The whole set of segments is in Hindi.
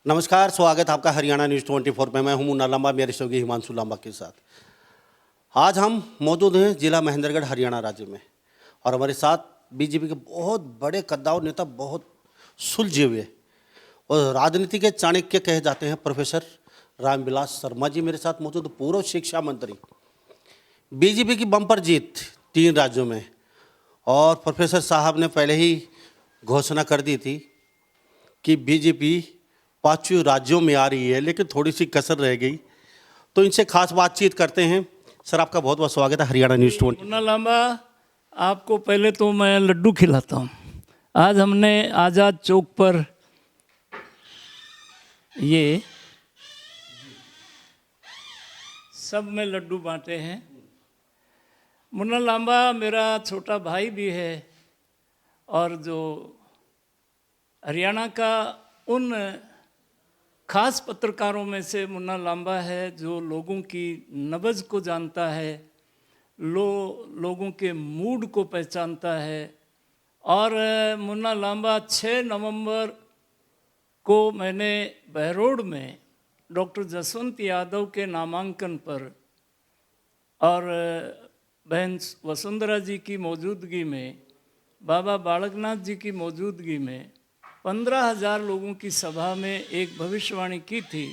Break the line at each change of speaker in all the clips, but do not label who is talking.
नमस्कार, स्वागत है आपका हरियाणा न्यूज़ 24 में। मैं हूं मुन्ना लांबा, मेरे सहयोगी हिमांशु लांबा के साथ। आज हम मौजूद हैं जिला महेंद्रगढ़, हरियाणा राज्य में, और हमारे साथ बीजेपी के बहुत बड़े कद्दावर नेता, बहुत सुलझे हुए और राजनीति के चाणक्य कहे जाते हैं प्रोफेसर रामविलास शर्मा जी मेरे साथ मौजूद। पूर्व शिक्षा मंत्री, बीजेपी की बम्पर जीत 3 राज्यों में, और प्रोफेसर साहब ने पहले ही घोषणा कर दी थी कि बीजेपी 5 राज्यों में आ रही है, लेकिन थोड़ी सी कसर रह गई। तो इनसे खास बातचीत करते हैं। सर, आपका बहुत बहुत स्वागत है हरियाणा न्यूज़ 20।
मुन्ना लांबा, आपको पहले तो मैं लड्डू खिलाता हूँ। आज हमने आज़ाद चौक पर ये सब में लड्डू बांटे हैं। मुन्ना लांबा मेरा छोटा भाई भी है, और जो हरियाणा का उन खास पत्रकारों में से मुन्ना लांबा है जो लोगों की नब्ज़ को जानता है, लोगों के मूड को पहचानता है। और मुन्ना लांबा 6 नवंबर को मैंने बहरोड में डॉक्टर जसवंत यादव के नामांकन पर और बहन वसुंधरा जी की मौजूदगी में, बाबा बालकनाथ जी की मौजूदगी में 15,000 लोगों की सभा में एक भविष्यवाणी की थी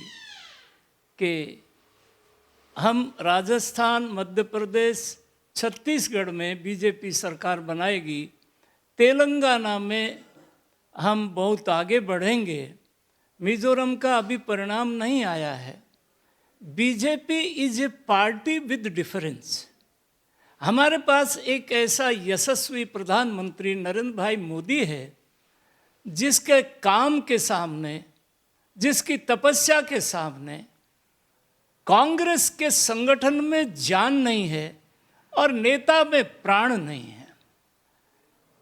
कि हम राजस्थान, मध्य प्रदेश, छत्तीसगढ़ में बीजेपी सरकार बनाएगी, तेलंगाना में हम बहुत आगे बढ़ेंगे। मिजोरम का अभी परिणाम नहीं आया है। BJP is a party with difference. हमारे पास एक ऐसा यशस्वी प्रधानमंत्री नरेंद्र भाई मोदी है जिसके काम के सामने, जिसकी तपस्या के सामने कांग्रेस के संगठन में जान नहीं है और नेता में प्राण नहीं है।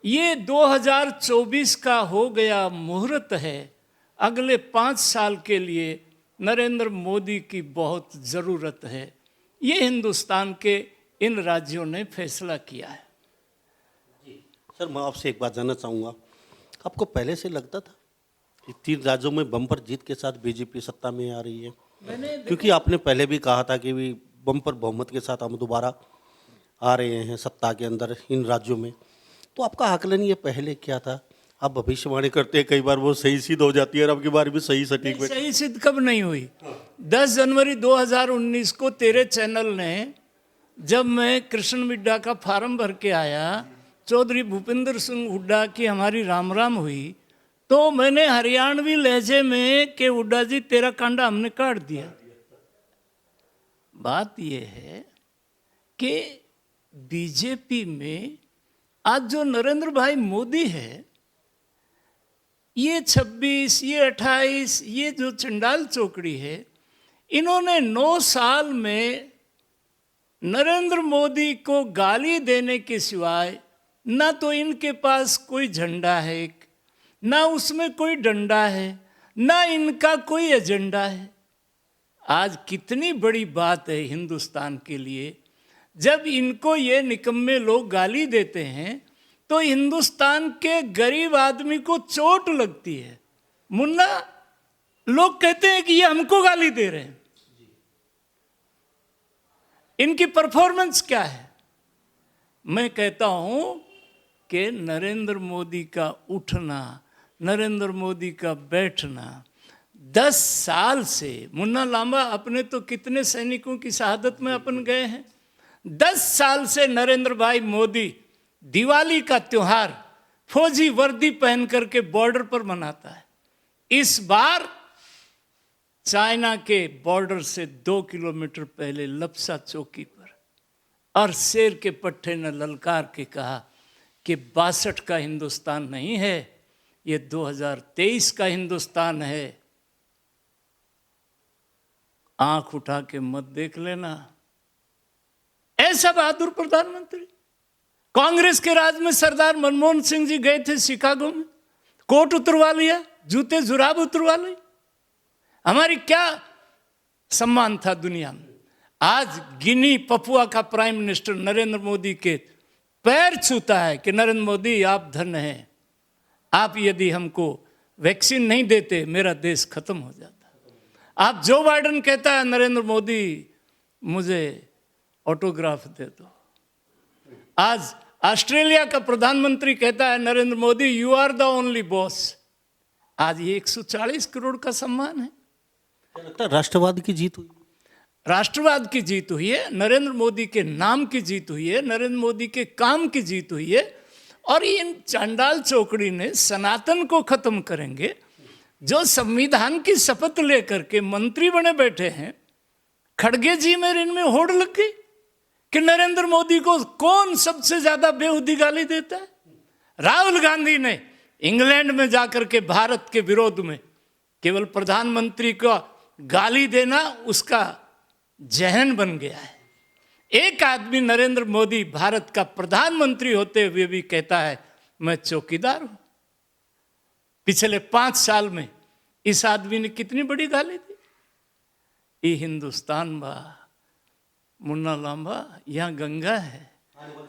ये 2024 का हो गया मुहूर्त है। अगले 5 साल के लिए नरेंद्र मोदी की बहुत ज़रूरत है। ये हिंदुस्तान के इन राज्यों ने फैसला किया है।
सर, मैं आपसे एक बात जानना चाहूँगा, आपको पहले से लगता था कि 3 राज्यों में बम्पर जीत के साथ बीजेपी सत्ता में आ रही है? क्योंकि आपने पहले भी कहा था कि भी बम्पर बहुमत के साथ हम दोबारा आ रहे हैं सत्ता के अंदर इन राज्यों में। तो आपका आकलन ये पहले क्या था? आप भविष्यवाणी करते हैं, कई बार वो सही सिद्ध हो जाती है, और आपकी बार भी सही सटीक में
सही सिद्ध कब नहीं हुई? 10 जनवरी 2019 को तेरे चैनल ने, जब मैं कृष्ण मिड्डा का फार्म भर के आया, चौधरी भूपेंद्र सिंह हुड्डा की हमारी राम राम हुई, तो मैंने हरियाणवी लहजे में कि हुड्डा जी तेरा कांडा हमने काट दिया। बात यह है कि बीजेपी में आज जो नरेंद्र भाई मोदी है, ये 26, ये 28, ये जो चंडाल चौकड़ी है, इन्होंने 9 साल में नरेंद्र मोदी को गाली देने के सिवाय ना तो इनके पास कोई झंडा है, ना उसमें कोई डंडा है, ना इनका कोई एजेंडा है। आज कितनी बड़ी बात है हिंदुस्तान के लिए, जब इनको ये निकम्मे लोग गाली देते हैं तो हिंदुस्तान के गरीब आदमी को चोट लगती है। मुन्ना, लोग कहते हैं कि ये हमको गाली दे रहे हैं। इनकी परफॉर्मेंस क्या है? मैं कहता हूं कि नरेंद्र मोदी का उठना, नरेंद्र मोदी का बैठना 10 साल से, मुन्ना लांबा अपने तो कितने सैनिकों की शहादत में अपन गए हैं। 10 साल से नरेंद्र भाई मोदी दिवाली का त्योहार फौजी वर्दी पहन करके बॉर्डर पर मनाता है। इस बार चाइना के बॉर्डर से 2 किलोमीटर पहले लपसा चौकी पर, और शेर के पट्टे ने ललकार के कहा कि 62 का हिंदुस्तान नहीं है, ये 2023 का हिंदुस्तान है। आंख उठा के मत देख लेना। ऐसा बहादुर प्रधानमंत्री। कांग्रेस के राज में सरदार मनमोहन सिंह जी गए थे शिकागो में, कोट उतरवा लिया, जूते जुराब उतरवा लिए। हमारी क्या सम्मान था दुनिया में? आज गिनी पपुआ का प्राइम मिनिस्टर नरेंद्र मोदी के पैर छूता है कि नरेंद्र मोदी आप धन्य हैं, आप यदि हमको वैक्सीन नहीं देते मेरा देश खत्म हो जाता। आप जो बाइडन कहता है नरेंद्र मोदी मुझे ऑटोग्राफ दे दो। आज ऑस्ट्रेलिया का प्रधानमंत्री कहता है Narendra Modi you are the only boss. आज ये 140 करोड़ का सम्मान है।
क्या लगता है राष्ट्रवाद की जीत हुई?
राष्ट्रवाद की जीत हुई है, नरेंद्र मोदी के नाम की जीत हुई है, नरेंद्र मोदी के काम की जीत हुई है। और इन चांडाल चौकड़ी ने सनातन को खत्म करेंगे। जो संविधान की शपथ लेकर के मंत्री बने बैठे हैं, खड़गे जी में इनमें होड़ लग गई कि नरेंद्र मोदी को कौन सबसे ज्यादा बेहुदी गाली देता है। राहुल गांधी ने इंग्लैंड में जाकर के भारत के विरोध में केवल प्रधानमंत्री को गाली देना उसका जहन बन गया है। एक आदमी नरेंद्र मोदी भारत का प्रधानमंत्री होते हुए भी कहता है मैं चौकीदार हूं। पिछले 5 साल में इस आदमी ने कितनी बड़ी गाली दी। ये हिंदुस्तान बा मुन्ना लांबा, यहाँ गंगा है,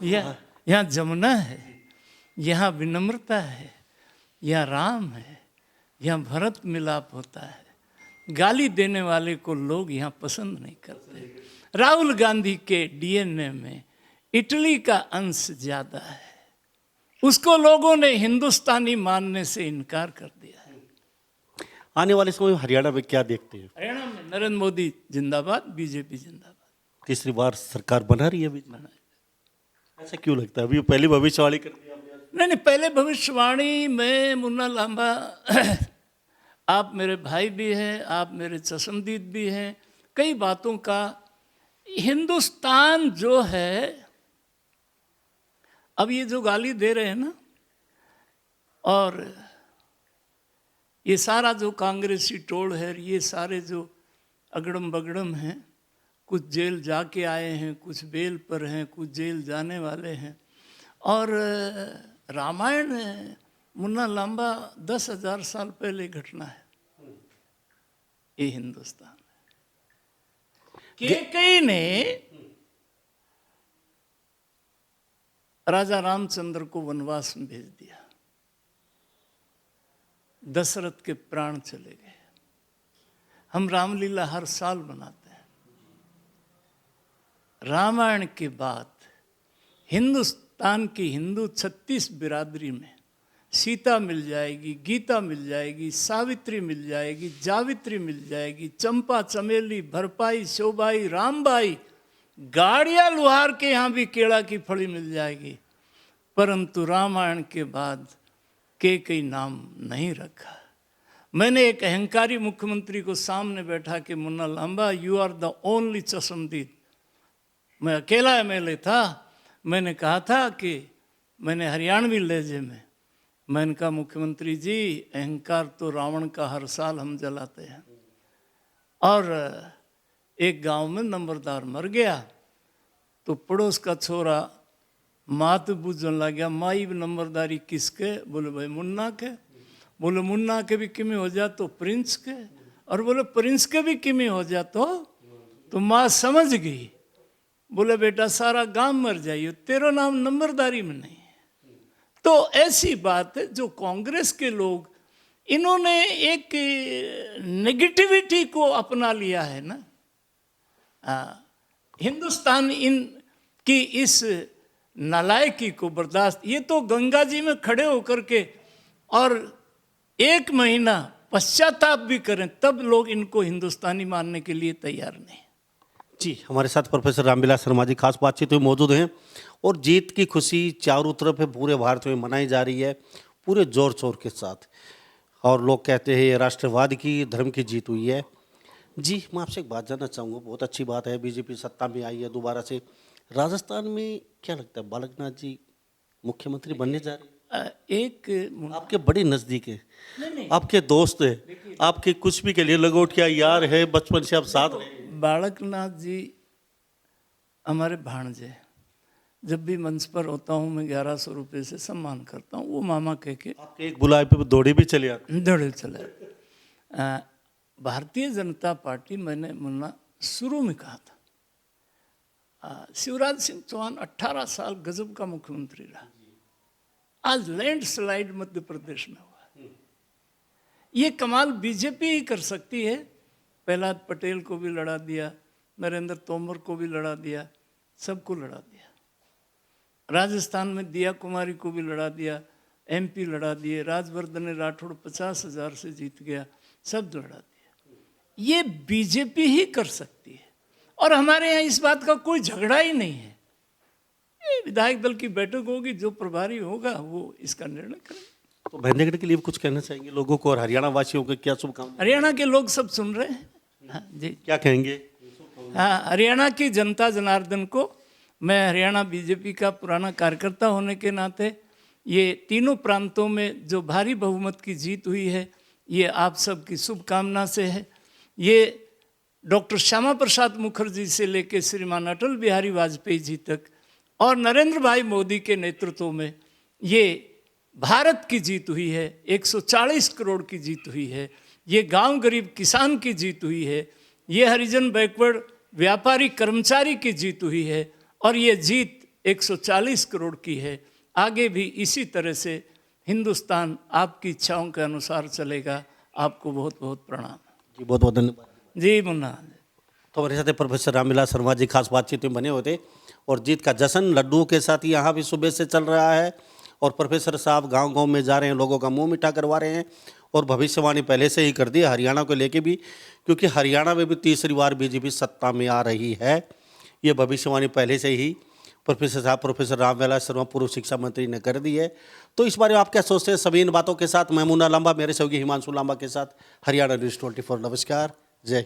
यहाँ जमुना है, यहाँ विनम्रता है, यहाँ राम है, यहाँ भरत मिलाप होता है। गाली देने वाले को लोग यहाँ पसंद नहीं करते। राहुल गांधी के डीएनए में इटली का अंश ज्यादा है। उसको लोगों ने हिंदुस्तानी मानने से इनकार कर दिया है।
आने वाले समय में हरियाणा में क्या देखते हैं?
हरियाणा में नरेंद्र मोदी जिंदाबाद, बीजेपी जिंदाबाद।
तीसरी बार सरकार बना रही है बीजेपी। ऐसा क्यों लगता है? अभी पहली भविष्यवाणी कर दी आपने।
नहीं, पहले भविष्यवाणी में मुन्ना लांबा आप मेरे भाई भी हैं, आप मेरे चश्मदीद भी हैं। कई बातों का हिंदुस्तान जो है, अब ये जो गाली दे रहे हैं ना, और ये सारा जो कांग्रेसी टोल है, ये सारे जो अगड़म बगड़म हैं, कुछ जेल जाके आए हैं, कुछ बेल पर हैं, कुछ जेल जाने वाले हैं। और रामायण मुन्ना लांबा 10,000 साल पहले घटना है। ये हिंदुस्तान है। कई ने राजा रामचंद्र को वनवास में भेज दिया, दशरथ के प्राण चले गए। हम रामलीला हर साल मनाते हैं। रामायण के बाद हिंदुस्तान की हिंदू 36 बिरादरी में सीता मिल जाएगी, गीता मिल जाएगी, सावित्री मिल जाएगी, जावित्री मिल जाएगी, चंपा, चमेली, भरपाई, शोभाई, रामबाई, गाड़िया लुहार के यहाँ भी केला की फली मिल जाएगी। परंतु रामायण के बाद कई नाम नहीं रखा। मैंने एक अहंकारी मुख्यमंत्री को सामने बैठा के Munna Lamba you are the only चश्मदीद। मैं अकेला एमएलए था। मैंने कहा था कि मैंने हरियाणवी लहजे में, मैंने कहा मुख्यमंत्री जी अहंकार तो रावण का हर साल हम जलाते हैं। और एक गांव में नंबरदार मर गया तो पड़ोस का छोरा मात बूझन लग गया, माई नंबरदारी किसके? बोले भाई मुन्ना के। बोले मुन्ना के भी किमी हो जा तो प्रिंस के, और बोले प्रिंस के भी किमी हो जा तो माँ समझ गई। बोले बेटा सारा गांव मर जाइए, तेरा नाम नंबरदारी में नहीं है। तो ऐसी बात है जो कांग्रेस के लोग, इन्होंने एक नेगेटिविटी को अपना लिया है ना। हिंदुस्तान इन की इस नालायकी को बर्दाश्त, ये तो गंगा जी में खड़े होकर के और 1 महीना पश्चाताप भी करें तब लोग इनको हिंदुस्तानी मानने के लिए तैयार नहीं।
जी, हमारे साथ प्रोफेसर रामविलास शर्मा जी खास बातचीत में मौजूद हैं। और जीत की खुशी चारों तरफ है, पूरे भारत में मनाई जा रही है पूरे जोर शोर के साथ। और लोग कहते हैं ये राष्ट्रवाद की, धर्म की जीत हुई है। जी, मैं आपसे एक बात जानना चाहूँगा। बहुत अच्छी बात है बीजेपी सत्ता में आई है दोबारा से। राजस्थान में क्या लगता है बालकनाथ जी मुख्यमंत्री बनने जा रहे हैं?
एक
आपके बड़े नज़दीक है, आपके दोस्त है, आपके कुछ भी के लिए लगोटिया यार है, बचपन से आप साथ रहे।
बालकनाथ जी हमारे भाणजे। जब भी मंच पर होता हूँ मैं 1100 रुपये से सम्मान करता हूँ। वो मामा कह के
आपके एक बुलाए पे दौड़े भी चले आते।
दौड़े चले। भारतीय जनता पार्टी, मैंने मुन्ना शुरू में कहा था, शिवराज सिंह चौहान 18 साल गजब का मुख्यमंत्री रहा। आज लैंडस्लाइड मध्य प्रदेश में हुआ। ये कमाल बीजेपी ही कर सकती है। प्रहलाद पटेल को भी लड़ा दिया, नरेंद्र तोमर को भी लड़ा दिया, सबको लड़ा दिया। राजस्थान में दिया कुमारी को भी लड़ा दिया, एमपी लड़ा दिए, राजवर्धन राठौड़ 50,000 से जीत गया, सब लड़ा दिया। ये बीजेपी ही कर सकती है और हमारे यहाँ इस बात का कोई झगड़ा ही नहीं है। ये विधायक दल की बैठक होगी, जो प्रभारी होगा वो इसका निर्णय करेगा।
तो महेंद्रगढ़ के लिए कुछ कहना चाहेंगे लोगों को और हरियाणा वासियों को क्या शुभकामनाएं?
हरियाणा के लोग सब सुन रहे हैं। हाँ जी,
क्या कहेंगे?
हाँ, हरियाणा की जनता जनार्दन को, मैं हरियाणा बीजेपी का पुराना कार्यकर्ता होने के नाते, ये तीनों प्रांतों में जो भारी बहुमत की जीत हुई है, ये आप सबकी शुभकामना से है। ये डॉक्टर श्यामा प्रसाद मुखर्जी से लेकर श्रीमान अटल बिहारी वाजपेयी जी तक और नरेंद्र भाई मोदी के नेतृत्व में ये भारत की जीत हुई है। 140 करोड़ की जीत हुई है। ये गांव गरीब किसान की जीत हुई है। ये हरिजन बैकवर्ड व्यापारी कर्मचारी की जीत हुई है और ये जीत 140 करोड़ की है। आगे भी इसी तरह से हिंदुस्तान आपकी इच्छाओं के अनुसार चलेगा। आपको बहुत बहुत प्रणाम।
जी बहुत बहुत धन्यवाद।
जी मुन्ना।
तो हमारे साथ प्रोफेसर रामविलास शर्मा जी खास बातचीत में बने हुए थे और जीत का जश्न लड्डुओं के साथ यहाँ भी सुबह से चल रहा है और प्रोफेसर साहब गांव-गांव में जा रहे हैं, लोगों का मुंह मीठा करवा रहे हैं और भविष्यवाणी पहले से ही कर दी है हरियाणा को लेके भी, क्योंकि हरियाणा में भी तीसरी बार बीजेपी सत्ता में आ रही है। ये भविष्यवाणी पहले से ही प्रोफेसर रामविलास शर्मा पूर्व शिक्षा मंत्री ने कर दी है। तो इस बारे में आप क्या सोचते हैं? सभी इन बातों के साथ मैं मुन्ना लांबा, मेरे सहयोगी हिमांशु लांबा के साथ हरियाणा न्यूज़ 24। नमस्कार, जय